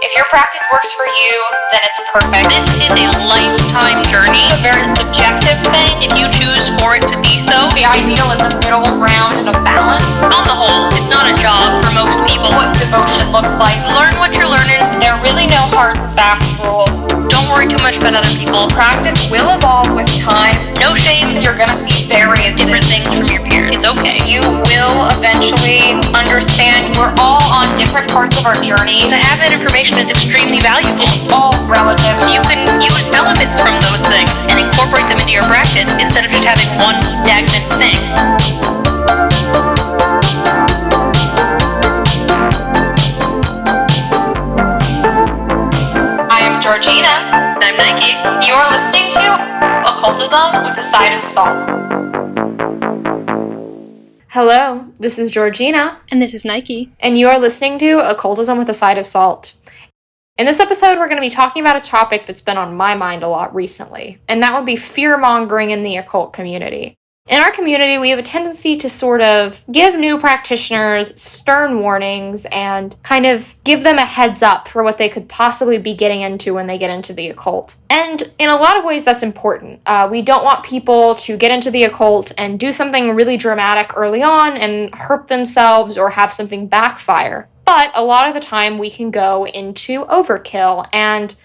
If your practice works for you, then it's perfect. This is a lifetime journey. It's a very subjective thing. If you choose for it to be so, The ideal is a middle ground and a balance. on the whole, it's not a job for most people. What devotion looks like. Learn what you're learning. There are really no hard and fast rules. Don't worry too much about other people. Practice will evolve with time. No shame. You're gonna see various Different things from your peers. It's okay. You will eventually understand we're all on different parts of our journey. To have that information is extremely valuable. It's all relative. You can use elements from those things and incorporate them into your practice instead of just having one stagnant thing. I am Georgina. I'm Nike. You are listening to Occultism with a Side of Salt. Hello, this is Georgina. And this is Nike. And you are listening to Occultism with a Side of Salt. In this episode, we're going to be talking about a topic that's been on my mind a lot recently, and that would be fear-mongering in the occult community. In our community, we have a tendency to sort of give new practitioners stern warnings and kind of give them a heads up for what they could possibly be getting into when they get into the occult. And in a lot of ways, that's important. We don't want people to get into the occult and do something really dramatic early on and hurt themselves or have something backfire. But a lot of the time, we can go into overkill and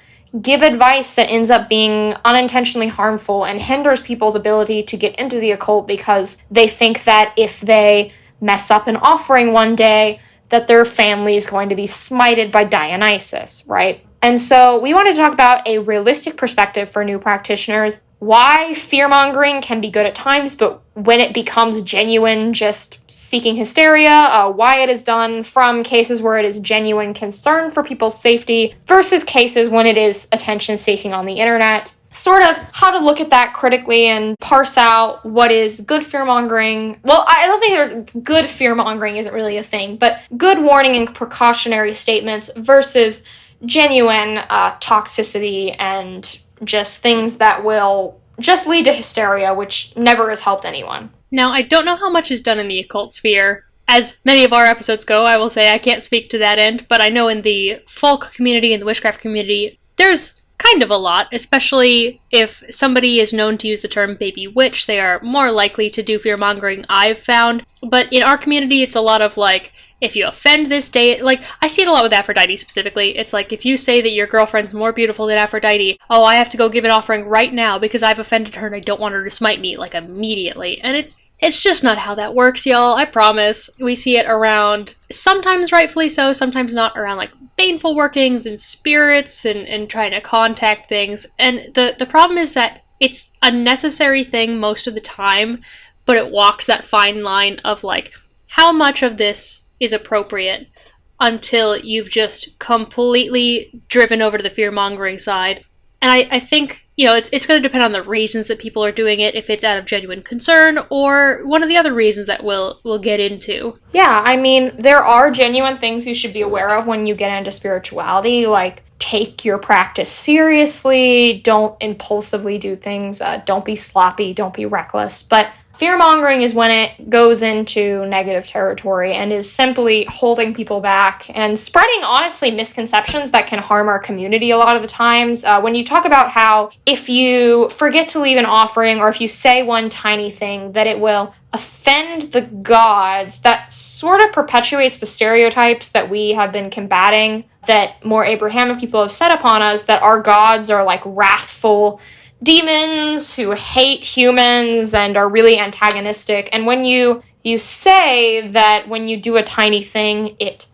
give advice that ends up being unintentionally harmful and hinders people's ability to get into the occult because they think that if they mess up an offering one day, that their family is going to be smited by Dionysus, right? And so we want to talk about a realistic perspective for new practitioners, why fear-mongering can be good at times, but when it becomes genuine, just seeking hysteria, why it is done, from cases where it is genuine concern for people's safety versus cases when it is attention-seeking on the internet. Sort of how to look at that critically and parse out what is good fear-mongering. Well, I don't think good fear-mongering isn't really a thing, but good warning and precautionary statements versus genuine toxicity and just things that will just lead to hysteria, which never has helped anyone. Now, I don't know how much is done in the occult sphere. As many of our episodes go, I will say I can't speak to that end, but I know in the folk community and the witchcraft community, there's kind of a lot, especially if somebody is known to use the term baby witch, they are more likely to do fear-mongering, I've found. But in our community, it's a lot of like, if you offend this day, like, I see it a lot with Aphrodite specifically. It's like, if you say that your girlfriend's more beautiful than Aphrodite, oh, I have to go give an offering right now because I've offended her and I don't want her to smite me, like, immediately. And it's just not how that works, y'all, I promise. We see it around, sometimes rightfully so, sometimes not, around, like, baneful workings and spirits and trying to contact things. And the problem is that it's a necessary thing most of the time, but it walks that fine line of, like, how much of this is appropriate until you've just completely driven over to the fear-mongering side. And I think, you know, it's going to depend on the reasons that people are doing it, if it's out of genuine concern, or one of the other reasons that we'll get into. Yeah, I mean, there are genuine things you should be aware of when you get into spirituality, like take your practice seriously, don't impulsively do things, don't be sloppy, don't be reckless, but fear-mongering is when it goes into negative territory and is simply holding people back and spreading, honestly, misconceptions that can harm our community a lot of the times. When you talk about how if you forget to leave an offering or if you say one tiny thing that it will offend the gods, that sort of perpetuates the stereotypes that we have been combating, that more Abrahamic people have set upon us, that our gods are like wrathful demons who hate humans and are really antagonistic. And when you say that when you do a tiny thing, it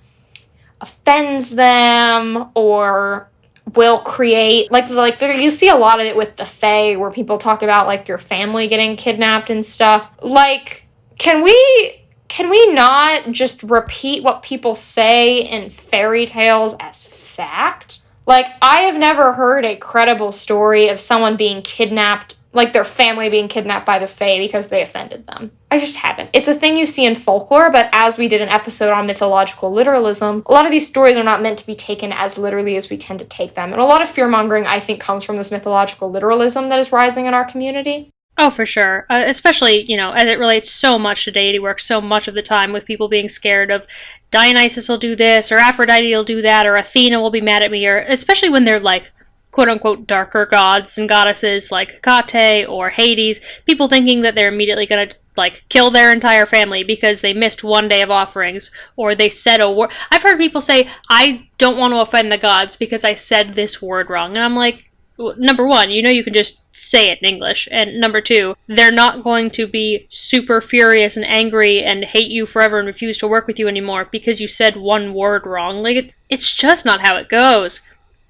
offends them or will create, like you see a lot of it with the Fae, where people talk about, like, your family getting kidnapped and stuff. Like, can we not just repeat what people say in fairy tales as fact? Like, I have never heard a credible story of someone being kidnapped, like their family being kidnapped by the Fae because they offended them. I just haven't. It's a thing you see in folklore, but as we did an episode on mythological literalism, a lot of these stories are not meant to be taken as literally as we tend to take them. And a lot of fear-mongering, I think, comes from this mythological literalism that is rising in our community. Oh, for sure. Especially, as it relates so much to deity work, so much of the time with people being scared of Dionysus will do this, or Aphrodite will do that, or Athena will be mad at me, or especially when they're like, quote unquote, darker gods and goddesses like Hecate or Hades, people thinking that they're immediately going to like kill their entire family because they missed one day of offerings, or they said a word. I've heard people say, I don't want to offend the gods because I said this word wrong. And I'm like, number one, you can just say it in English. And number two, they're not going to be super furious and angry and hate you forever and refuse to work with you anymore because you said one word wrong. Like, it's just not how it goes.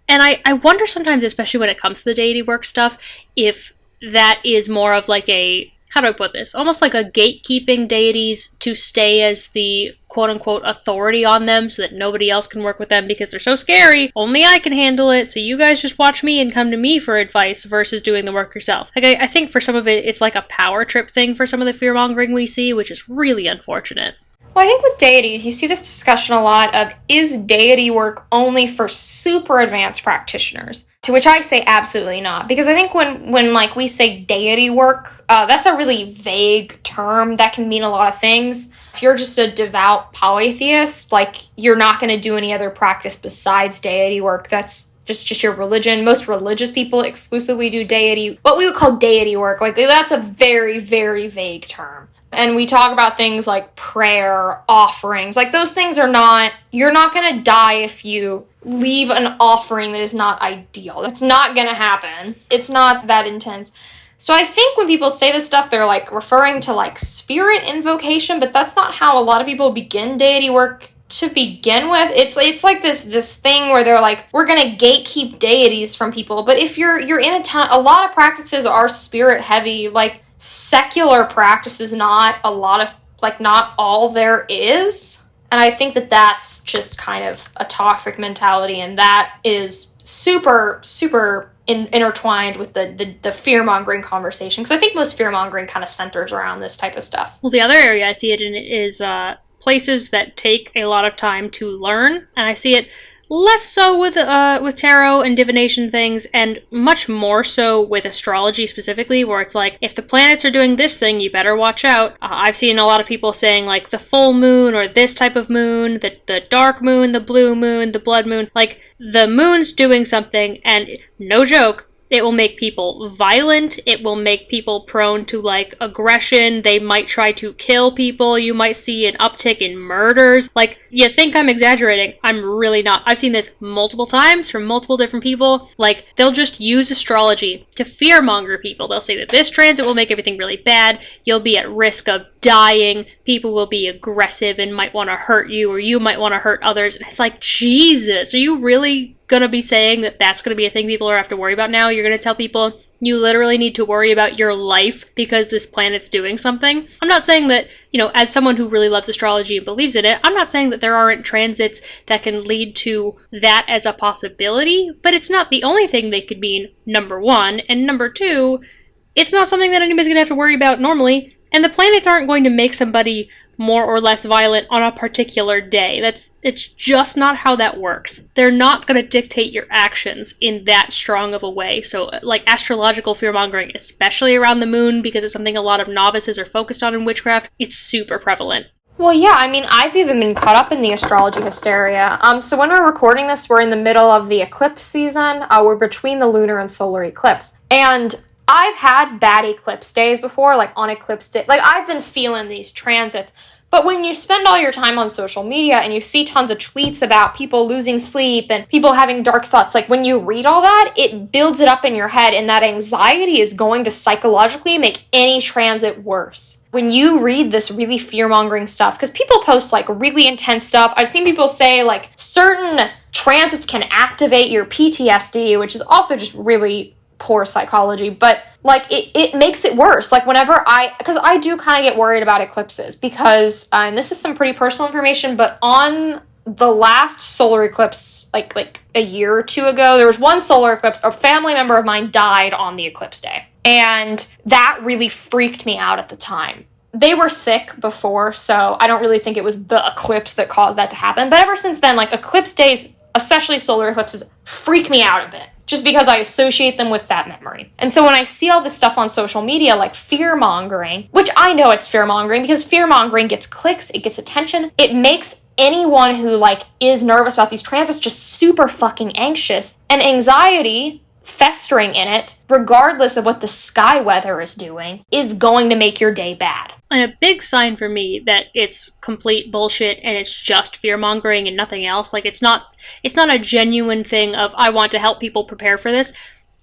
And I wonder sometimes, especially when it comes to the deity work stuff, if that is more of like how do I put this? Almost like a gatekeeping deities to stay as the quote-unquote authority on them so that nobody else can work with them because they're so scary. Only I can handle it, so you guys just watch me and come to me for advice versus doing the work yourself. Like, I think for some of it, it's like a power trip thing for some of the fear-mongering we see, which is really unfortunate. Well, I think with deities, you see this discussion a lot of, is deity work only for super advanced practitioners? To which I say absolutely not. Because I think when like we say deity work, that's a really vague term that can mean a lot of things. If you're just a devout polytheist, like, you're not going to do any other practice besides deity work. That's just your religion. Most religious people exclusively do deity, what we would call deity work. Like, that's a very, very vague term. And we talk about things like prayer, offerings. Like, those things are not, you're not going to die if you leave an offering that is not ideal. That's not going to happen. It's not that intense. So I think when people say this stuff, they're like referring to like spirit invocation, but that's not how a lot of people begin deity work to begin with. It's like this thing where they're like, we're gonna gatekeep deities from people. But if you're in a lot of practices are spirit heavy. Like, secular practice is not a lot of, like, not all there is. And I think that that's just kind of a toxic mentality, and that is super, super intertwined with the fear-mongering conversation, because I think most fear-mongering kind of centers around this type of stuff. Well, the other area I see it in is places that take a lot of time to learn, and I see it less so with tarot and divination things, and much more so with astrology specifically, where it's like, if the planets are doing this thing, you better watch out. I've seen a lot of people saying, like, the full moon, or this type of moon, the dark moon, the blue moon, the blood moon, like, the moon's doing something, and no joke, it will make people violent, it will make people prone to, like, aggression, they might try to kill people, you might see an uptick in murders. Like, you think I'm exaggerating, I'm really not. I've seen this multiple times from multiple different people. Like, they'll just use astrology to fearmonger people. They'll say that this transit will make everything really bad, you'll be at risk of dying, people will be aggressive and might want to hurt you, or you might want to hurt others. And it's like, Jesus, are you really gonna be saying that that's gonna be a thing people are have to worry about now? You're gonna tell people you literally need to worry about your life because this planet's doing something? I'm not saying that, as someone who really loves astrology and believes in it, I'm not saying that there aren't transits that can lead to that as a possibility, but it's not the only thing they could mean, number one. And number two, it's not something that anybody's gonna have to worry about normally, and the planets aren't going to make somebody more or less violent on a particular day. It's just not how that works. They're not going to dictate your actions in that strong of a way. So, like, astrological fear-mongering, especially around the moon, because it's something a lot of novices are focused on in witchcraft, it's super prevalent. Well, yeah, I mean, I've even been caught up in the astrology hysteria. So when we're recording this, we're in the middle of the eclipse season. We're between the lunar and solar eclipse. And I've had bad eclipse days before, like on eclipse day. Like, I've been feeling these transits. But when you spend all your time on social media and you see tons of tweets about people losing sleep and people having dark thoughts, like, when you read all that, it builds it up in your head, and that anxiety is going to psychologically make any transit worse. When you read this really fear-mongering stuff, because people post, like, really intense stuff. I've seen people say, like, certain transits can activate your PTSD, which is also just really poor psychology, but, like, it makes it worse. Like, because I do kind of get worried about eclipses, because, and this is some pretty personal information, but on the last solar eclipse, like a year or two ago, there was one solar eclipse, a family member of mine died on the eclipse day, and that really freaked me out at the time. They were sick before, so I don't really think it was the eclipse that caused that to happen, but ever since then, like, eclipse days, especially solar eclipses, freak me out a bit. just because I associate them with that memory. And so when I see all this stuff on social media, like fear-mongering, which I know it's fear-mongering because fear-mongering gets clicks, it gets attention, it makes anyone who, like, is nervous about these transits just super fucking anxious. And anxiety festering in it, regardless of what the sky weather is doing, is going to make your day bad. And a big sign for me that it's complete bullshit and it's just fear-mongering and nothing else, like it's not a genuine thing of I want to help people prepare for this,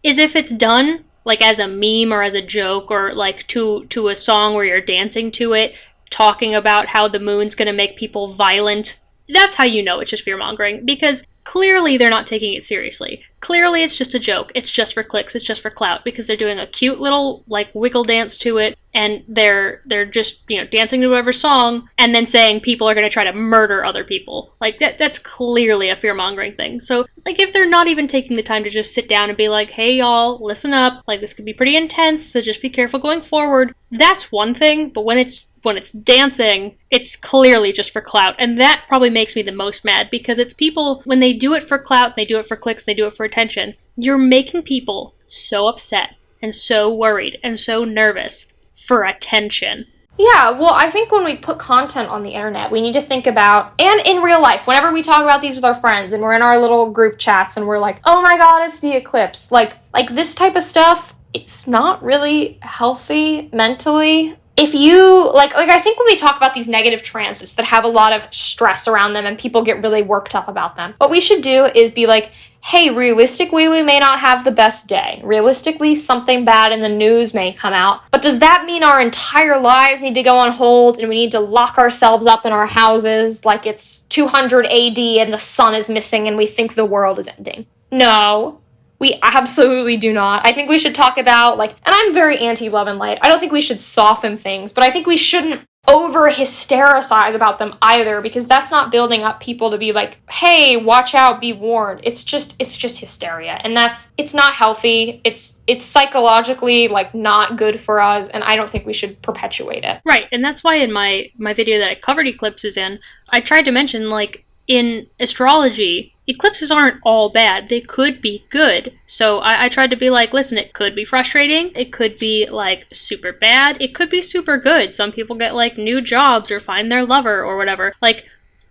is if it's done like as a meme or as a joke or like to a song where you're dancing to it, talking about how the moon's going to make people violent. That's how you know it's just fear-mongering, because clearly they're not taking it seriously. Clearly it's just a joke. It's just for clicks. It's just for clout, because they're doing a cute little, like, wiggle dance to it, and they're just, you know, dancing to whatever song, and then saying people are going to try to murder other people. Like, that's clearly a fear-mongering thing. So, like, if they're not even taking the time to just sit down and be like, hey, y'all, listen up. Like, this could be pretty intense, so just be careful going forward. That's one thing, but when it's dancing, it's clearly just for clout. And that probably makes me the most mad, because it's people, when they do it for clout, they do it for clicks, they do it for attention, you're making people so upset and so worried and so nervous for attention. Yeah, well, I think when we put content on the internet, we need to think about, and in real life, whenever we talk about these with our friends and we're in our little group chats and we're like, oh my god, it's the eclipse. Like this type of stuff, it's not really healthy mentally. If you, like I think when we talk about these negative transits that have a lot of stress around them and people get really worked up about them, what we should do is be like, hey, realistically, we may not have the best day. Realistically, something bad in the news may come out. But does that mean our entire lives need to go on hold and we need to lock ourselves up in our houses like it's 200 AD and the sun is missing and we think the world is ending? No. We absolutely do not. I think we should talk about, like, and I'm very anti-love and light. I don't think we should soften things, but I think we shouldn't over-hystericize about them either, because that's not building up people to be like, hey, watch out, be warned. It's just hysteria, and it's not healthy. It's psychologically, like, not good for us, and I don't think we should perpetuate it. Right, and that's why in my video that I covered eclipses in, I tried to mention, like, in astrology, eclipses aren't all bad. They could be good. So I tried to be like, listen, it could be frustrating. It could be, like, super bad. It could be super good. Some people get, like, new jobs or find their lover or whatever. Like,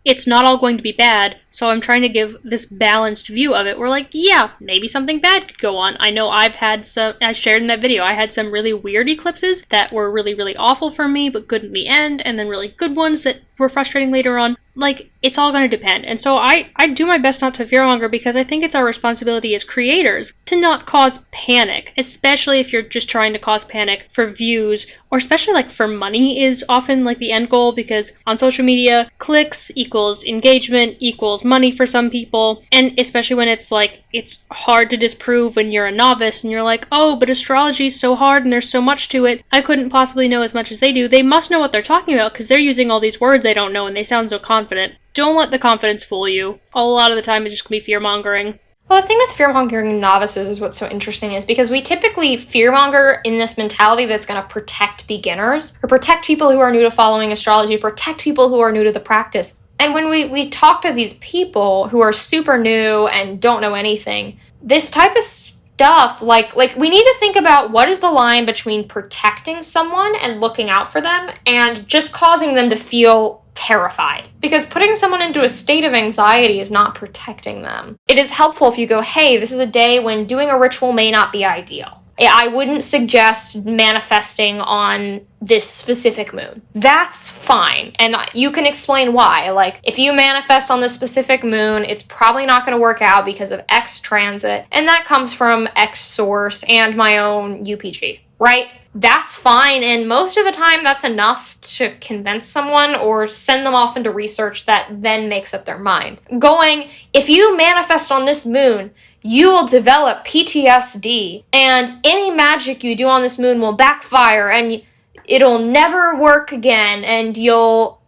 it's not all going to be bad. So I'm trying to give this balanced view of it. We're like, yeah, maybe something bad could go on. I know I've had some, I shared in that video, I had some really weird eclipses that were really, really awful for me, but good in the end, and then really good ones that were frustrating later on. Like, it's all going to depend. And so I do my best not to fearmonger, because I think it's our responsibility as creators to not cause panic, especially if you're just trying to cause panic for views, or especially, like, for money is often, like, the end goal, because on social media, clicks equals engagement equals money for some people, and especially when it's, like, it's hard to disprove when you're a novice and you're like, oh, but astrology is so hard and there's so much to it, I couldn't possibly know as much as they do. They must know what they're talking about, because they're using all these words they don't know and they sound so confident. Don't let the confidence fool you. A lot of the time it's just gonna be fear-mongering. Well, the thing with fear-mongering novices is what's so interesting is because we typically fear-monger in this mentality that's going to protect beginners, or protect people who are new to following astrology, protect people who are new to the practice. And when we talk to these people who are super new and don't know anything, this type of stuff, like we need to think about what is the line between protecting someone and looking out for them and just causing them to feel terrified. Because putting someone into a state of anxiety is not protecting them. It is helpful if you go, hey, this is a day when doing a ritual may not be ideal. I wouldn't suggest manifesting on this specific moon. That's fine. And you can explain why. Like, if you manifest on this specific moon, it's probably not going to work out because of X transit. And that comes from X source and my own UPG, right? That's fine, and most of the time that's enough to convince someone or send them off into research that then makes up their mind. Going, if you manifest on this moon, you will develop PTSD, and any magic you do on this moon will backfire, and it'll never work again, and you'll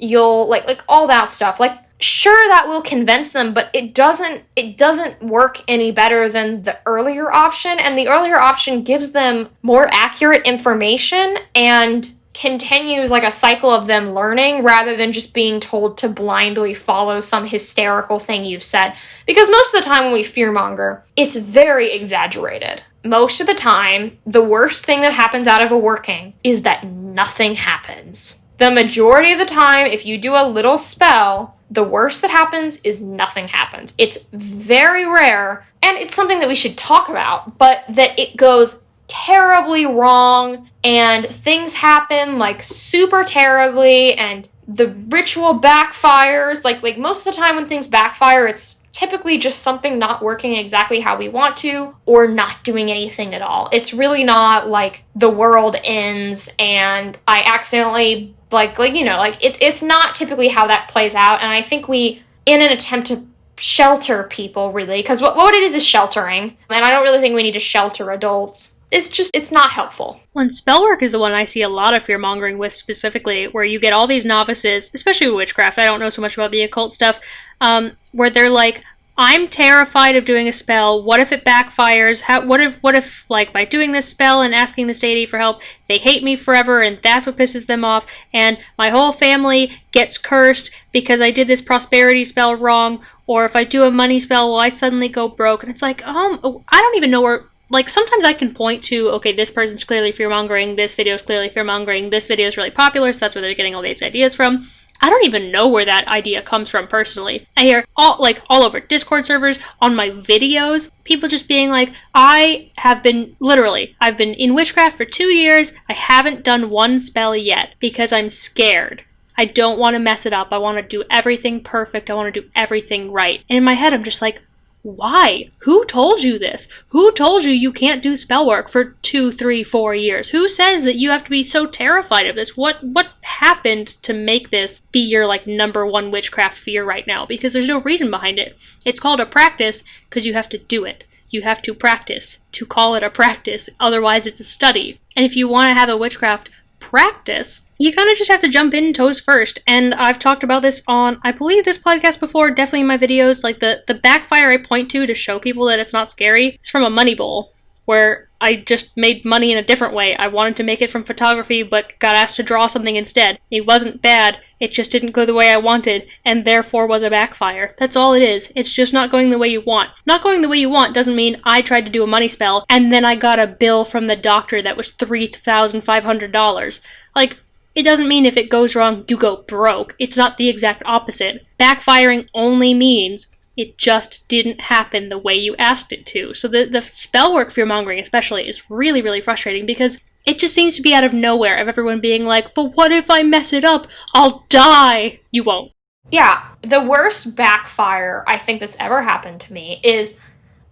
like all that stuff. Like, sure, that will convince them, but it doesn't work any better than the earlier option, and the earlier option gives them more accurate information and continues like a cycle of them learning rather than just being told to blindly follow some hysterical thing you've said. Because most of the time when we fearmonger, it's very exaggerated. Most of the time, the worst thing that happens out of a working is that nothing happens. The majority of the time, if you do a little spell, the worst that happens is nothing happens. It's very rare, and it's something that we should talk about, but that it goes terribly wrong, and things happen, like, super terribly, and the ritual backfires. Like most of the time when things backfire, it's typically just something not working exactly how we want to, or not doing anything at all. It's really not like the world ends and I accidentally, it's not typically how that plays out. And I think we, in an attempt to shelter people, really, because what it is sheltering, and I don't really think we need to shelter adults. It's not helpful. Well, and spellwork is the one I see a lot of fear-mongering with specifically, where you get all these novices, especially with witchcraft, I don't know so much about the occult stuff, where they're like, I'm terrified of doing a spell. What if it backfires? What if, like, by doing this spell and asking this deity for help, they hate me forever and that's what pisses them off, and my whole family gets cursed because I did this prosperity spell wrong, or if I do a money spell, will I suddenly go broke? And it's like, I don't even know where... Like, sometimes I can point to, okay, this person's clearly fear-mongering, this video is clearly fear-mongering, this video is really popular, so that's where they're getting all these ideas from. I don't even know where that idea comes from, personally. I hear all over Discord servers, on my videos, people just being like, I've been in witchcraft for 2 years, I haven't done one spell yet, because I'm scared. I don't want to mess it up, I want to do everything perfect, I want to do everything right. And in my head, I'm just like, why? Who told you this? Who told you can't do spell work for 2, 3, 4 years? Who says that you have to be so terrified of this? What happened to make this be your, like, number one witchcraft fear right now? Because there's no reason behind it. It's called a practice because you have to do it. You have to practice to call it a practice. Otherwise, it's a study. And if you want to have a witchcraft practice, you kind of just have to jump in toes first. And I've talked about this on, I believe, this podcast before, definitely in my videos. Like, the backfire I point to show people that it's not scary, it's from a money bowl, where I just made money in a different way. I wanted to make it from photography, but got asked to draw something instead. It wasn't bad, it just didn't go the way I wanted, and therefore was a backfire. That's all it is. It's just not going the way you want. Not going the way you want doesn't mean I tried to do a money spell, and then I got a bill from the doctor that was $3,500. Like, it doesn't mean if it goes wrong, you go broke. It's not the exact opposite. Backfiring only means it just didn't happen the way you asked it to. So the spell work fear-mongering especially is really, really frustrating because it just seems to be out of nowhere of everyone being like, but what if I mess it up? I'll die. You won't. Yeah, the worst backfire I think that's ever happened to me is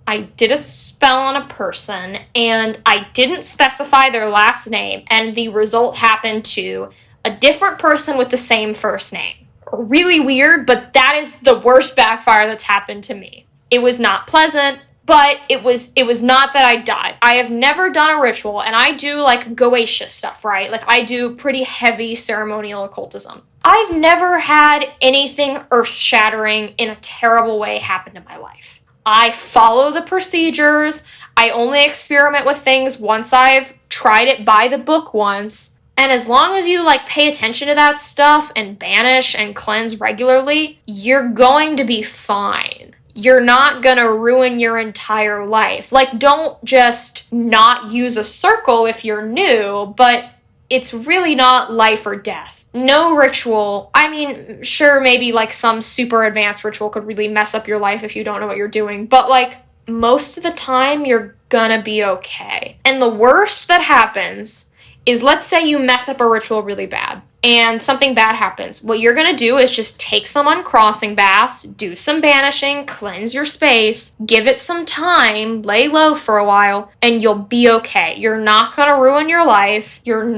I did a spell on a person and I didn't specify their last name, and the result happened to a different person with the same first name. Really weird, but that is the worst backfire that's happened to me. It was not pleasant, but it was not that I died. I have never done a ritual, and I do, like, Goetia stuff, right? Like, I do pretty heavy ceremonial occultism. I've never had anything earth-shattering in a terrible way happen to my life. I follow the procedures. I only experiment with things once I've tried it by the book once. And as long as you, like, pay attention to that stuff and banish and cleanse regularly, you're going to be fine. You're not gonna ruin your entire life. Like, don't just not use a circle if you're new, but it's really not life or death. No ritual, I mean, sure, maybe, like, some super advanced ritual could really mess up your life if you don't know what you're doing, but, like, most of the time, you're gonna be okay. And the worst that happens is, let's say you mess up a ritual really bad, and something bad happens. What you're gonna do is just take some uncrossing baths, do some banishing, cleanse your space, give it some time, lay low for a while, and you'll be okay. You're not gonna ruin your life. No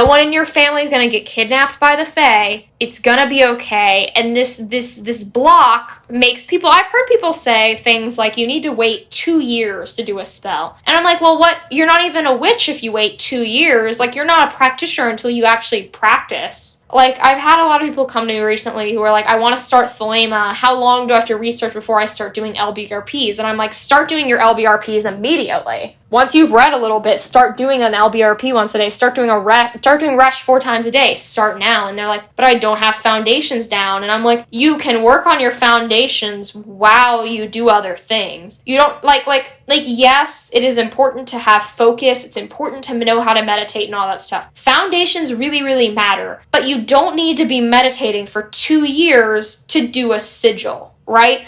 one in your family is gonna get kidnapped by the Fae. It's gonna be okay. And this block makes people, I've heard people say things like, you need to wait 2 years to do a spell. And I'm like, well, what? You're not even a witch if you wait 2 years. Like, you're not a practitioner until you actually practice. Like, I've had a lot of people come to me recently who are like, I want to start Thelema. How long do I have to research before I start doing LBRPs? And I'm like, start doing your LBRPs immediately. Once you've read a little bit, start doing an LBRP once a day. Start doing Resh 4 times a day. Start now. And they're like, but I don't have foundations down. And I'm like, you can work on your foundations while you do other things. You don't, like, yes, it is important to have focus. It's important to know how to meditate and all that stuff. Foundations really, really matter. But you don't need to be meditating for 2 years to do a sigil, right?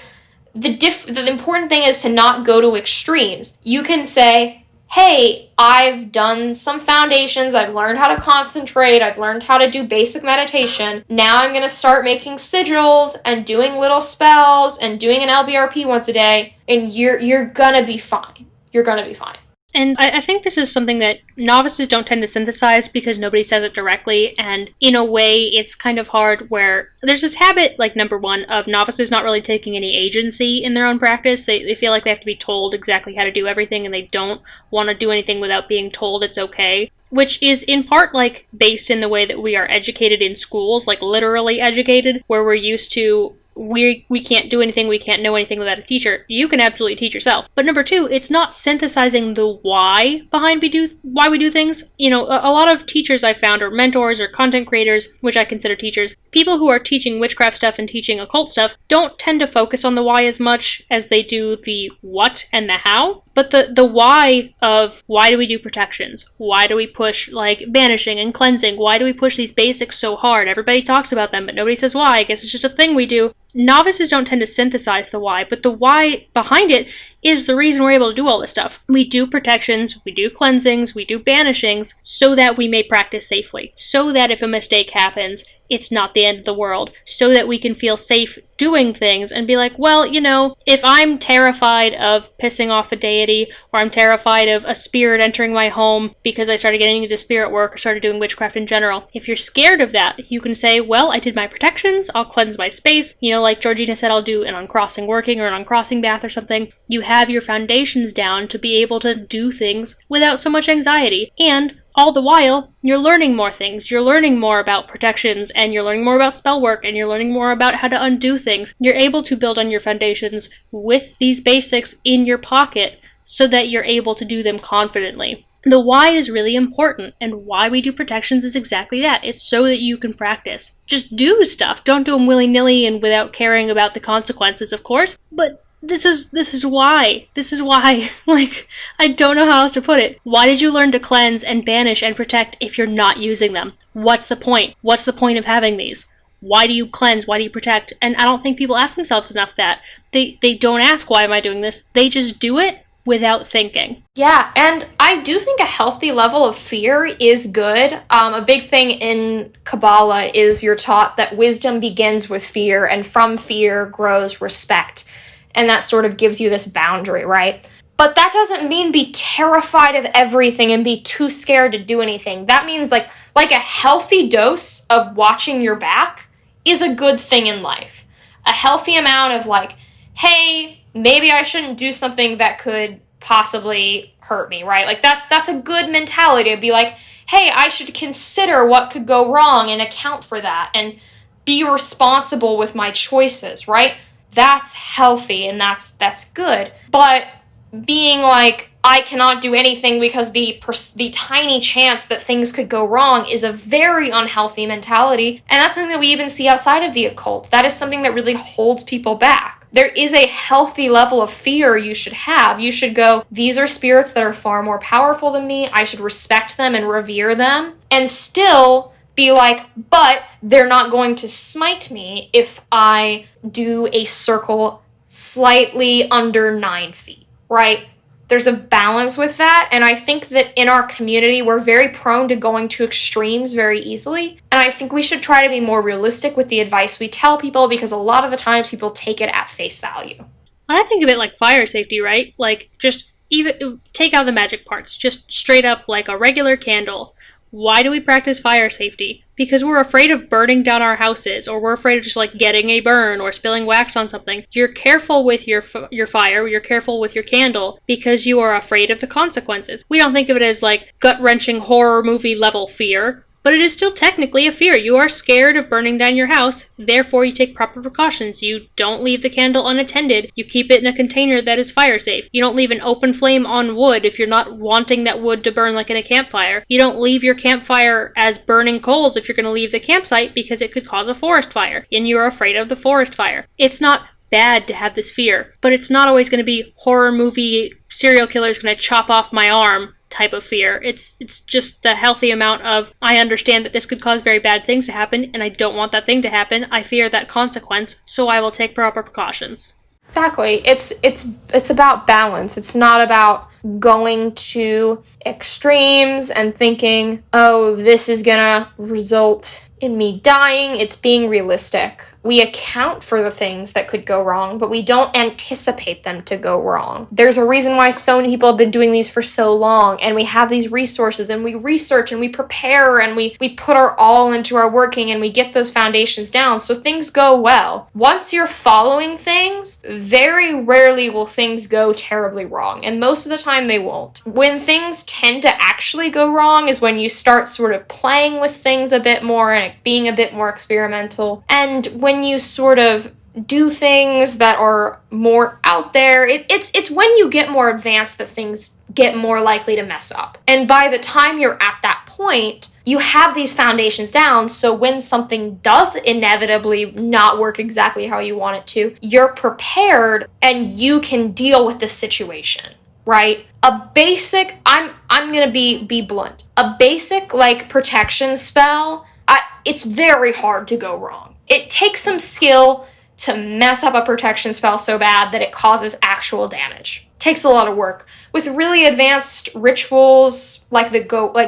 The important thing is to not go to extremes. You can say, hey, I've done some foundations, I've learned how to concentrate, I've learned how to do basic meditation. Now I'm going to start making sigils and doing little spells and doing an LBRP once a day, and you're going to be fine. You're going to be fine. And I think this is something that novices don't tend to synthesize because nobody says it directly, and in a way it's kind of hard where there's this habit, like number one, of novices not really taking any agency in their own practice. They feel like they have to be told exactly how to do everything, and they don't want to do anything without being told it's okay. Which is in part like based in the way that we are educated in schools, like literally educated, where we're used to we can't do anything, we can't know anything without a teacher. You can absolutely teach yourself. But number two, it's not synthesizing the why behind why we do things. You know, a lot of teachers I found are mentors or content creators, which I consider teachers. People who are teaching witchcraft stuff and teaching occult stuff don't tend to focus on the why as much as they do the what and the how. But the why of why do we do protections? Why do we push like banishing and cleansing? Why do we push these basics so hard? Everybody talks about them, but nobody says why. I guess it's just a thing we do. Novices don't tend to synthesize the why, but the why behind it is the reason we're able to do all this stuff. We do protections, we do cleansings, we do banishings, so that we may practice safely. So that if a mistake happens, it's not the end of the world. So that we can feel safe doing things and be like, well, you know, if I'm terrified of pissing off a deity, or I'm terrified of a spirit entering my home because I started getting into spirit work or started doing witchcraft in general, if you're scared of that, you can say, well, I did my protections, I'll cleanse my space. You know, like Georgina said, I'll do an uncrossing working or an uncrossing bath or something. You have your foundations down to be able to do things without so much anxiety. And all the while, you're learning more things. You're learning more about protections, and you're learning more about spell work, and you're learning more about how to undo things. You're able to build on your foundations with these basics in your pocket so that you're able to do them confidently. The why is really important, and why we do protections is exactly that. It's so that you can practice. Just do stuff. Don't do them willy-nilly and without caring about the consequences, of course, but this is why. This is why. Like, I don't know how else to put it. Why did you learn to cleanse and banish and protect if you're not using them? What's the point? What's the point of having these? Why do you cleanse? Why do you protect? And I don't think people ask themselves enough that. They don't ask, why am I doing this? They just do it without thinking. Yeah, and I do think a healthy level of fear is good. A big thing in Kabbalah is you're taught that wisdom begins with fear, and from fear grows respect. And that sort of gives you this boundary, right? But that doesn't mean be terrified of everything and be too scared to do anything. That means like a healthy dose of watching your back is a good thing in life. A healthy amount of like, hey, maybe I shouldn't do something that could possibly hurt me, right? Like that's a good mentality to be like, hey, I should consider what could go wrong and account for that and be responsible with my choices, right? That's healthy and that's good. But being like, I cannot do anything because the tiny chance that things could go wrong is a very unhealthy mentality. And that's something that we even see outside of the occult. That is something that really holds people back. There is a healthy level of fear you should have. You should go, these are spirits that are far more powerful than me. I should respect them and revere them. And still be like, but they're not going to smite me if I do a circle slightly under 9 feet, right? There's a balance with that, and I think that in our community, we're very prone to going to extremes very easily, and I think we should try to be more realistic with the advice we tell people, because a lot of the times people take it at face value. I think of it like fire safety, right? Like, just even take out the magic parts, just straight up like a regular candle. Why do we practice fire safety? Because we're afraid of burning down our houses, or we're afraid of just like getting a burn or spilling wax on something. You're careful with your fire, you're careful with your candle because you are afraid of the consequences. We don't think of it as like gut-wrenching horror movie level fear, but it is still technically a fear. You are scared of burning down your house, therefore you take proper precautions. You don't leave the candle unattended. You keep it in a container that is fire safe. You don't leave an open flame on wood if you're not wanting that wood to burn like in a campfire. You don't leave your campfire as burning coals if you're going to leave the campsite because it could cause a forest fire, and you're afraid of the forest fire. It's not bad to have this fear, but it's not always going to be horror movie serial killer is going to chop off my arm type of fear. It's just the healthy amount of, I understand that this could cause very bad things to happen, and I don't want that thing to happen. I fear that consequence, so I will take proper precautions. Exactly. It's about balance. It's not about going to extremes and thinking, oh, this is gonna result in me dying. It's being realistic. We account for the things that could go wrong, but we don't anticipate them to go wrong. There's a reason why so many people have been doing these for so long, and we have these resources, and we research, and we prepare, and we put our all into our working, and we get those foundations down so things go well. Once you're following things, very rarely will things go terribly wrong, and most of the time they won't. When things tend to actually go wrong is when you start sort of playing with things a bit more and being a bit more experimental, and when you sort of do things that are more out there, it's when you get more advanced that things get more likely to mess up. And by the time you're at that point, you have these foundations down, so when something does inevitably not work exactly how you want it to, you're prepared and you can deal with the situation, right? A basic, I'm gonna be blunt, a basic like protection spell, it's very hard to go wrong. It takes some skill to mess up a protection spell so bad that it causes actual damage. Takes a lot of work. With really advanced rituals, like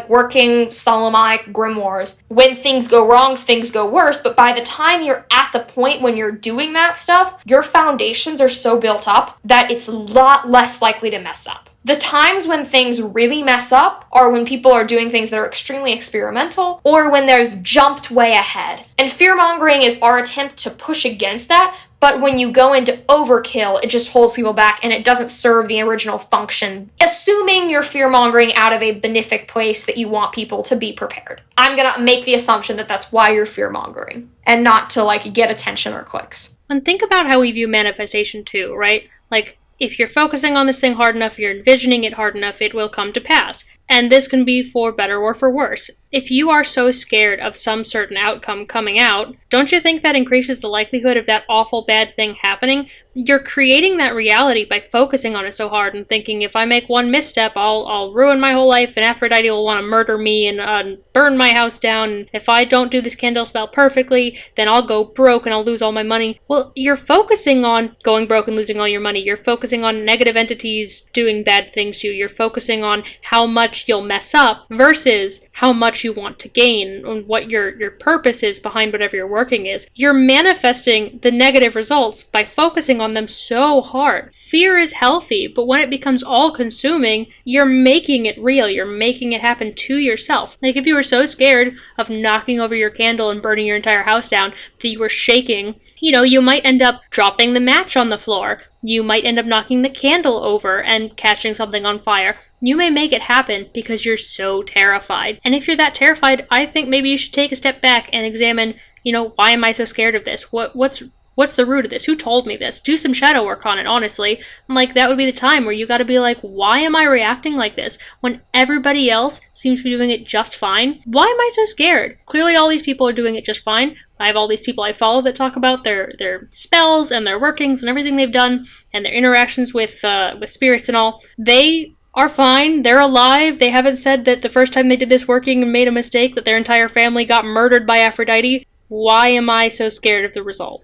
working Solomonic grimoires, when things go wrong, things go worse, but by the time you're at the point when you're doing that stuff, your foundations are so built up that it's a lot less likely to mess up. The times when things really mess up are when people are doing things that are extremely experimental or when they've jumped way ahead. And fear-mongering is our attempt to push against that, but when you go into overkill, it just holds people back and it doesn't serve the original function, assuming you're fear-mongering out of a benefic place that you want people to be prepared. I'm gonna make the assumption that that's why you're fear-mongering and not to like get attention or clicks. And think about how we view manifestation too, right? Like, if you're focusing on this thing hard enough, you're envisioning it hard enough, it will come to pass. And this can be for better or for worse. If you are so scared of some certain outcome coming out, don't you think that increases the likelihood of that awful bad thing happening? You're creating that reality by focusing on it so hard and thinking, if I make one misstep, I'll ruin my whole life, and Aphrodite will want to murder me and burn my house down. And if I don't do this candle spell perfectly, then I'll go broke and I'll lose all my money. Well, you're focusing on going broke and losing all your money. You're focusing on negative entities doing bad things to you. You're focusing on how much you'll mess up versus how much you want to gain and what your purpose is behind whatever you're working is. You're manifesting the negative results by focusing on them so hard. Fear is healthy, but when it becomes all-consuming, you're making it real. You're making it happen to yourself. Like if you were so scared of knocking over your candle and burning your entire house down that you were shaking, you might end up dropping the match on the floor. You might end up knocking the candle over and catching something on fire. You may make it happen because you're so terrified. And if you're that terrified, I think maybe you should take a step back and examine, why am I so scared of this? What's the root of this? Who told me this? Do some shadow work on it, honestly. Like, that would be the time where you gotta be like, why am I reacting like this when everybody else seems to be doing it just fine? Why am I so scared? Clearly all these people are doing it just fine. I have all these people I follow that talk about their spells and their workings and everything they've done and their interactions with spirits and all. They are fine. They're alive. They haven't said that the first time they did this working and made a mistake that their entire family got murdered by Aphrodite. Why am I so scared of the result?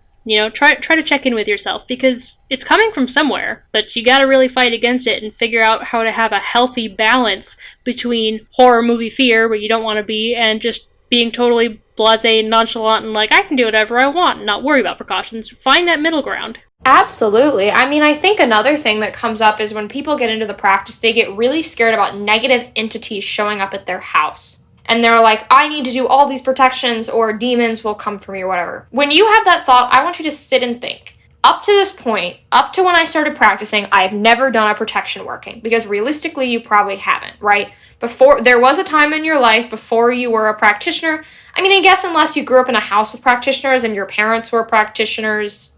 Try to check in with yourself because it's coming from somewhere, but you gotta really fight against it and figure out how to have a healthy balance between horror movie fear, where you don't want to be, and just being totally blasé and nonchalant and like, I can do whatever I want and not worry about precautions. Find that middle ground. Absolutely. I mean, I think another thing that comes up is when people get into the practice, they get really scared about negative entities showing up at their house. And they're like, I need to do all these protections or demons will come for me or whatever. When you have that thought, I want you to sit and think. up to this point, up to when I started practicing, I've never done a protection working, because realistically, you probably haven't, right? Before, there was a time in your life before you were a practitioner. I mean, I guess unless you grew up in a house with practitioners and your parents were practitioners,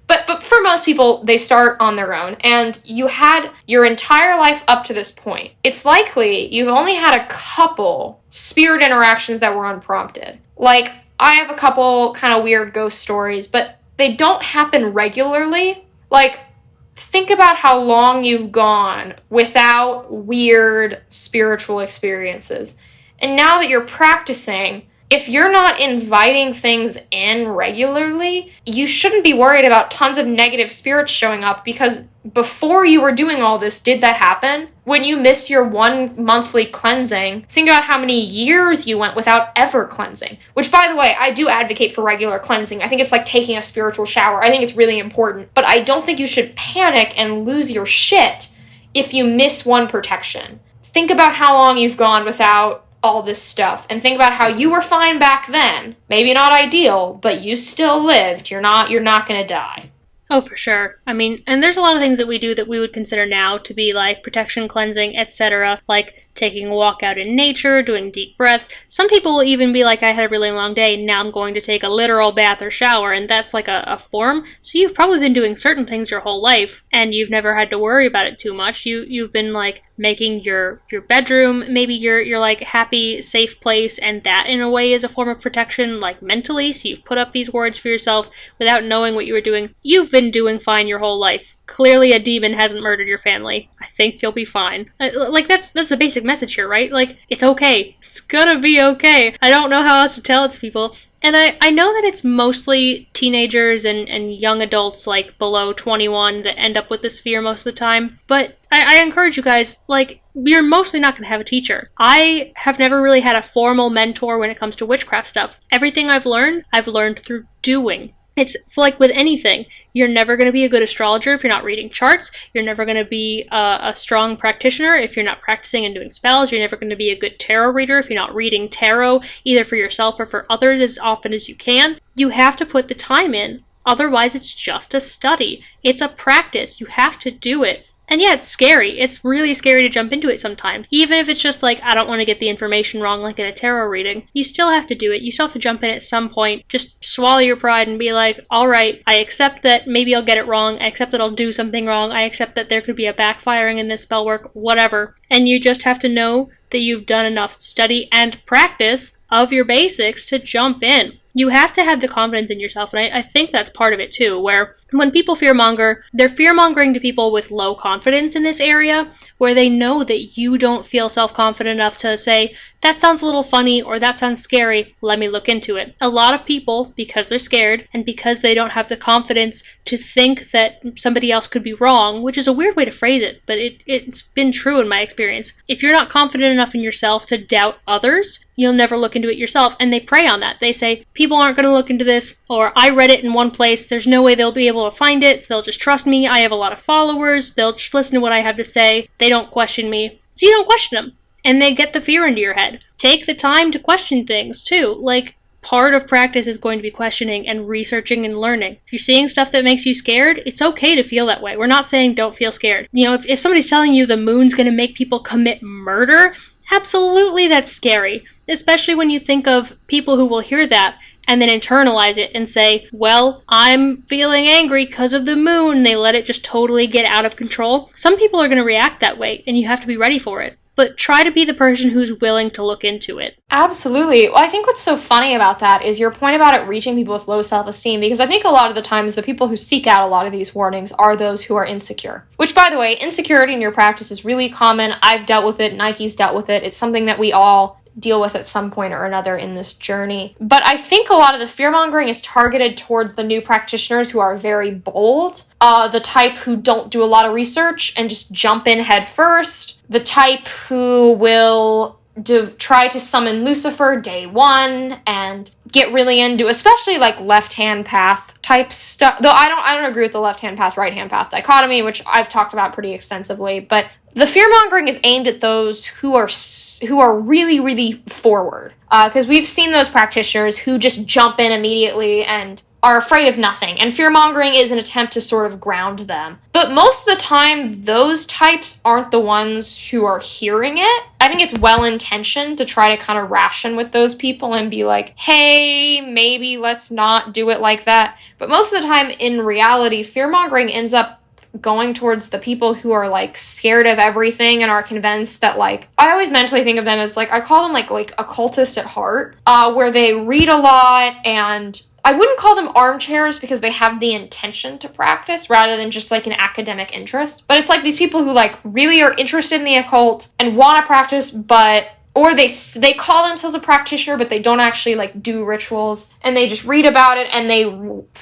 but for most people, they start on their own, and you had your entire life up to this point. It's likely you've only had a couple spirit interactions that were unprompted. Like, I have a couple kind of weird ghost stories, but they don't happen regularly. Like, think about how long you've gone without weird spiritual experiences. And now that you're practicing, if you're not inviting things in regularly, you shouldn't be worried about tons of negative spirits showing up, because before you were doing all this, did that happen? When you miss your 1 monthly cleansing, think about how many years you went without ever cleansing. Which, by the way, I do advocate for regular cleansing. I think it's like taking a spiritual shower. I think it's really important. But I don't think you should panic and lose your shit if you miss one protection. Think about how long you've gone without all this stuff, and think about how you were fine back then. Maybe not ideal, but you still lived. You're not gonna die. Oh, for sure. I mean, and there's a lot of things that we do that we would consider now to be like protection, cleansing, etc. Like taking a walk out in nature, doing deep breaths. Some people will even be like, I had a really long day, now I'm going to take a literal bath or shower, and that's like a form. So you've probably been doing certain things your whole life, and you've never had to worry about it too much. You've been like making your bedroom maybe your like happy, safe place, and that in a way is a form of protection, like mentally. So you've put up these words for yourself without knowing what you were doing. You've been doing fine your whole life. Clearly a demon hasn't murdered your family. I think you'll be fine. Like, that's the basic message here, right? Like, it's okay. It's gonna be okay. I don't know how else to tell it to people. And I know that it's mostly teenagers and young adults, like, below 21 that end up with this fear most of the time. But I encourage you guys, like, you're mostly not going to have a teacher. I have never really had a formal mentor when it comes to witchcraft stuff. Everything I've learned through doing. It's like with anything. You're never going to be a good astrologer if you're not reading charts. You're never going to be a strong practitioner if you're not practicing and doing spells. You're never going to be a good tarot reader if you're not reading tarot, either for yourself or for others as often as you can. You have to put the time in. Otherwise, it's just a study. It's a practice. You have to do it. And yeah, it's scary. It's really scary to jump into it sometimes. Even if it's just like, I don't want to get the information wrong like in a tarot reading. You still have to do it. You still have to jump in at some point. Just swallow your pride and be like, all right, I accept that maybe I'll get it wrong. I accept that I'll do something wrong. I accept that there could be a backfiring in this spell work, whatever. And you just have to know that you've done enough study and practice of your basics to jump in. You have to have the confidence in yourself, and I think that's part of it too, where when people fearmonger, they're fearmongering to people with low confidence in this area, where they know that you don't feel self-confident enough to say, that sounds a little funny, or that sounds scary, let me look into it. A lot of people, because they're scared, and because they don't have the confidence to think that somebody else could be wrong, which is a weird way to phrase it, but it's been true in my experience. If you're not confident enough in yourself to doubt others, you'll never look into it yourself, and they prey on that. They say, people aren't going to look into this, or I read it in one place, there's no way they'll be able to find it, so they'll just trust me, I have a lot of followers, they'll just listen to what I have to say, they don't question me. So you don't question them, and they get the fear into your head. Take the time to question things, too. Like, part of practice is going to be questioning and researching and learning. If you're seeing stuff that makes you scared, it's okay to feel that way. We're not saying don't feel scared. You know, if somebody's telling you the moon's going to make people commit murder, absolutely that's scary. Especially when you think of people who will hear that and then internalize it and say, well, I'm feeling angry because of the moon. They let it just totally get out of control. Some people are going to react that way, and you have to be ready for it. But try to be the person who's willing to look into it. Absolutely. Well, I think what's so funny about that is your point about it reaching people with low self-esteem, because I think a lot of the times the people who seek out a lot of these warnings are those who are insecure. Which, by the way, insecurity in your practice is really common. I've dealt with it. Nike's dealt with it. It's something that we all deal with at some point or another in this journey. But I think a lot of the fear-mongering is targeted towards the new practitioners who are very bold, the type who don't do a lot of research and just jump in head first, the type who will try to summon Lucifer day one and get really into, especially like left-hand path type stuff. Though I don't agree with the left-hand path, right-hand path dichotomy, which I've talked about pretty extensively, but the fear-mongering is aimed at those who are really, really forward. Because we've seen those practitioners who just jump in immediately and are afraid of nothing, and fear-mongering is an attempt to sort of ground them. But most of the time, those types aren't the ones who are hearing it. I think it's well-intentioned to try to kind of ration with those people and be like, hey, maybe let's not do it like that. But most of the time, in reality, fear-mongering ends up going towards the people who are, like, scared of everything and are convinced that, like, I always mentally think of them as, like, I call them, like occultists at heart, where they read a lot, and I wouldn't call them armchairs because they have the intention to practice rather than just, like, an academic interest. But it's, like, these people who, like, really are interested in the occult and want to practice, but... Or they call themselves a practitioner, but they don't actually, like, do rituals, and they just read about it, and they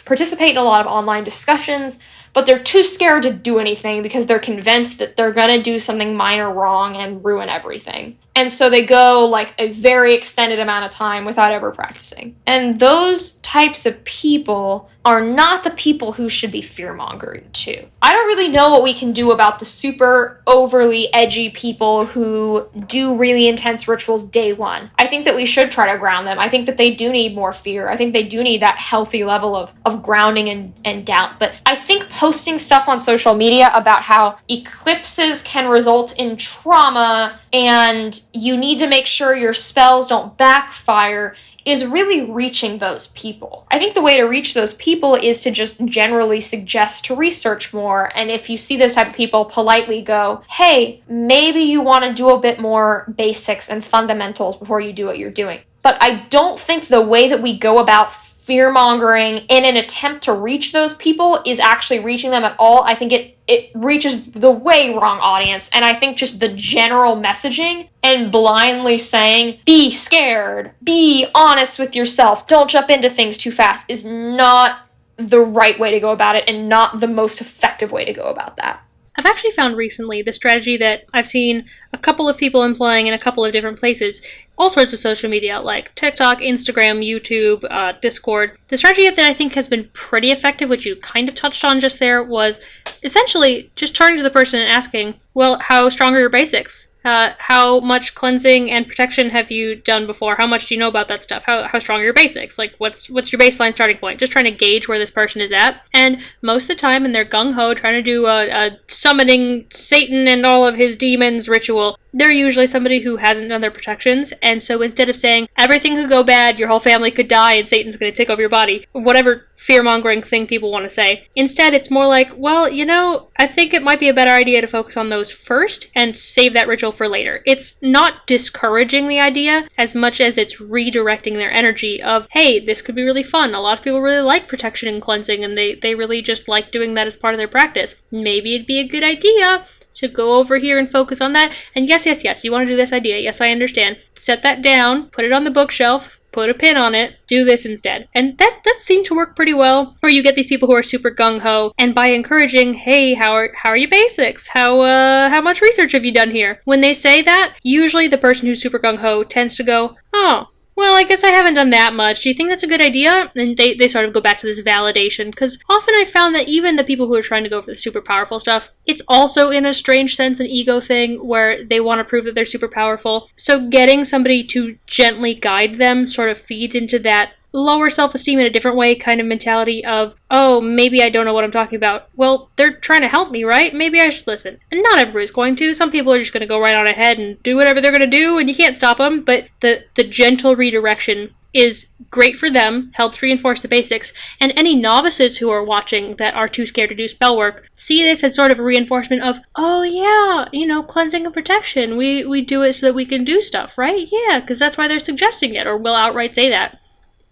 participate in a lot of online discussions, but they're too scared to do anything because they're convinced that they're gonna do something minor wrong and ruin everything. And so they go, like, a very extended amount of time without ever practicing. And those types of people are not the people who should be fear-mongering too. I don't really know what we can do about the super overly edgy people who do really intense rituals day one. I think that we should try to ground them. I think that they do need more fear. I think they do need that healthy level of grounding and doubt. But I think posting stuff on social media about how eclipses can result in trauma and you need to make sure your spells don't backfire is really reaching those people. I think the way to reach those people is to just generally suggest to research more, and if you see those type of people, politely go, hey, maybe you want to do a bit more basics and fundamentals before you do what you're doing. But I don't think the way that we go about fear-mongering in an attempt to reach those people is actually reaching them at all. I think it reaches the way wrong audience, and I think just the general messaging and blindly saying, be scared, be honest with yourself, don't jump into things too fast is not the right way to go about it and not the most effective way to go about that. I've actually found recently the strategy that I've seen a couple of people employing in a couple of different places, all sorts of social media like TikTok, Instagram, YouTube, Discord. The strategy that I think has been pretty effective, which you kind of touched on just there, was essentially just turning to the person and asking, well, how strong are your basics? How much cleansing and protection have you done before? How much do you know about that stuff? How strong are your basics? Like, what's your baseline starting point? Just trying to gauge where this person is at. And most of the time, when they're gung-ho trying to do a summoning Satan and all of his demons ritual, they're usually somebody who hasn't done their protections. And so instead of saying, everything could go bad, your whole family could die, and Satan's going to take over your body, whatever fear-mongering thing people want to say, instead it's more like, well, you know, I think it might be a better idea to focus on those first and save that ritual for later. It's not discouraging the idea as much as it's redirecting their energy of, hey, this could be really fun. A lot of people really like protection and cleansing, and they really just like doing that as part of their practice. Maybe it'd be a good idea to go over here and focus on that. And yes, you want to do this idea. Yes, I understand. Set that down, put it on the bookshelf, put a pin on it, do this instead. And that seemed to work pretty well, where you get these people who are super gung-ho, and by encouraging, hey, how are your basics? How much research have you done here? When they say that, usually the person who's super gung-ho tends to go, oh, well, I guess I haven't done that much. Do you think that's a good idea? And they sort of go back to this validation, because often I found that even the people who are trying to go for the super powerful stuff, it's also in a strange sense an ego thing where they want to prove that they're super powerful. So getting somebody to gently guide them sort of feeds into that lower self-esteem in a different way kind of mentality of, oh, maybe I don't know what I'm talking about. Well, they're trying to help me, right? Maybe I should listen. And not everybody's going to. Some people are just going to go right on ahead and do whatever they're going to do, and you can't stop them. But the gentle redirection is great for them, helps reinforce the basics, and any novices who are watching that are too scared to do spell work see this as sort of a reinforcement of, oh yeah, you know, cleansing and protection. We do it so that we can do stuff, right? Yeah, because that's why they're suggesting it, or will outright say that.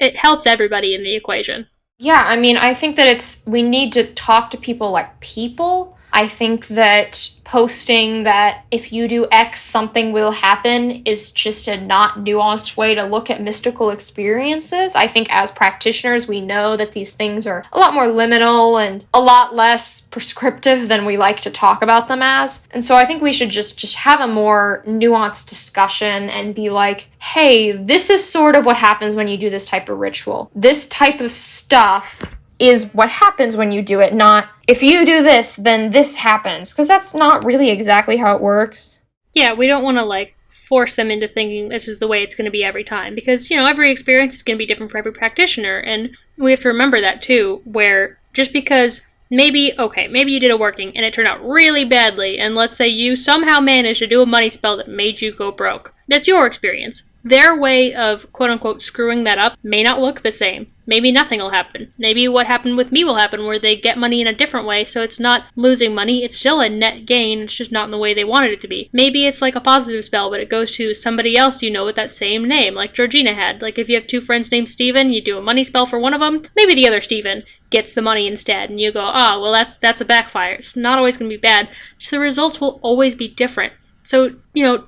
It helps everybody in the equation. Yeah, I mean, I think that we need to talk to people like people. I think that posting that if you do X, something will happen is just a not nuanced way to look at mystical experiences. I think as practitioners, we know that these things are a lot more liminal and a lot less prescriptive than we like to talk about them as. And so I think we should just have a more nuanced discussion and be like, hey, this is sort of what happens when you do this type of ritual. This type of stuff is what happens when you do it, not if you do this, then this happens. Because that's not really exactly how it works. Yeah, we don't want to, force them into thinking this is the way it's going to be every time. Because, every experience is going to be different for every practitioner, and we have to remember that too, where just because maybe you did a working and it turned out really badly, and let's say you somehow managed to do a money spell that made you go broke. That's your experience. Their way of quote-unquote screwing that up may not look the same. Maybe nothing will happen. Maybe what happened with me will happen, where they get money in a different way, so it's not losing money, it's still a net gain, it's just not in the way they wanted it to be. Maybe it's like a positive spell, but it goes to somebody else with that same name, like Georgina had. Like if you have two friends named Steven, you do a money spell for one of them, maybe the other Steven gets the money instead, and you go, well that's a backfire. It's not always going to be bad, just the results will always be different. So,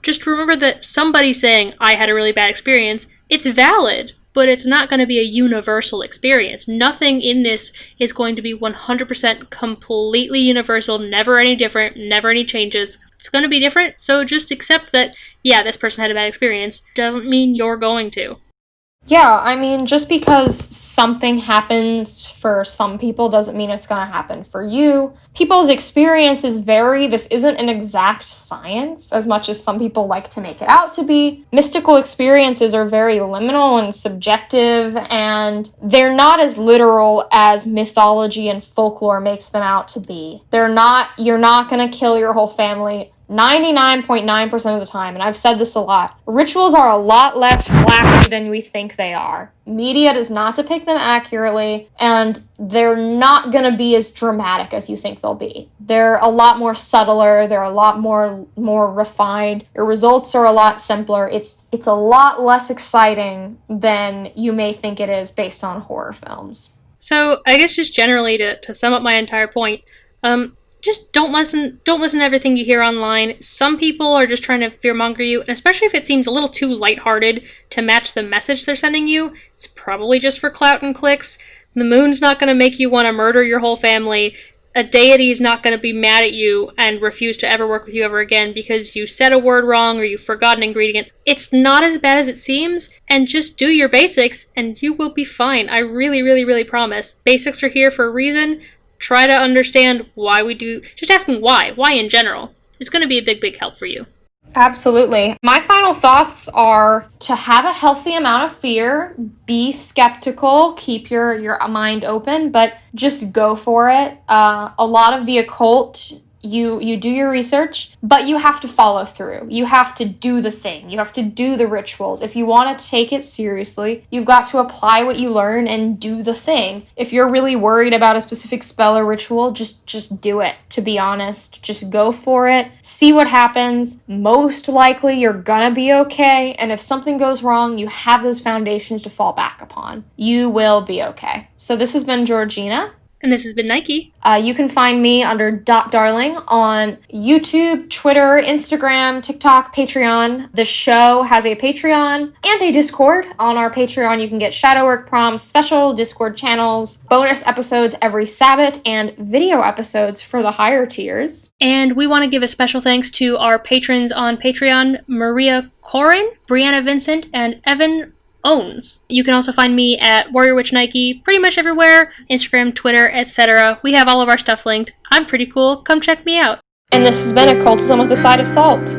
just remember that somebody saying, I had a really bad experience, it's valid, but it's not going to be a universal experience. Nothing in this is going to be 100% completely universal, never any different, never any changes. It's going to be different, so just accept that, this person had a bad experience, doesn't mean you're going to. Yeah, just because something happens for some people doesn't mean it's going to happen for you. People's experiences vary. This isn't an exact science, as much as some people like to make it out to be. Mystical experiences are very liminal and subjective, and they're not as literal as mythology and folklore makes them out to be. You're not going to kill your whole family 99.9% of the time, and I've said this a lot. Rituals are a lot less flashy than we think they are. Media does not depict them accurately, and they're not going to be as dramatic as you think they'll be. They're a lot more subtler, they're a lot more refined. Your results are a lot simpler. It's a lot less exciting than you may think it is based on horror films. So, I guess just generally to sum up my entire point, just don't listen to everything you hear online. Some people are just trying to fearmonger you, and especially if it seems a little too lighthearted to match the message they're sending you, it's probably just for clout and clicks. The moon's not going to make you want to murder your whole family. A deity is not going to be mad at you and refuse to ever work with you ever again because you said a word wrong or you forgot an ingredient. It's not as bad as it seems, and just do your basics and you will be fine. I really, really, really promise. Basics are here for a reason. Try to understand why we do, just asking why in general, is going to be a big, big help for you. Absolutely. My final thoughts are to have a healthy amount of fear, be skeptical, keep your mind open, but just go for it. A lot of the occult, you do your research, but you have to follow through. You have to do the thing. You have to do the rituals. If you want to take it seriously, you've got to apply what you learn and do the thing. If you're really worried about a specific spell or ritual, just do it, to be honest. Just go for it. See what happens. Most likely you're gonna be okay, and if something goes wrong, you have those foundations to fall back upon. You will be okay. So this has been Georgina. And this has been Nike. You can find me under .darling on YouTube, Twitter, Instagram, TikTok, Patreon. The show has a Patreon and a Discord. On our Patreon, you can get shadow work prompts, special Discord channels, bonus episodes every Sabbath, and video episodes for the higher tiers. And we want to give a special thanks to our patrons on Patreon, Maria Corin, Brianna Vincent, and Evan Oannes. You can also find me at Warrior Witch Nike pretty much everywhere, Instagram, Twitter, etc. We have all of our stuff linked. I'm pretty cool. Come check me out. And this has been Occultism with a Side of Salt.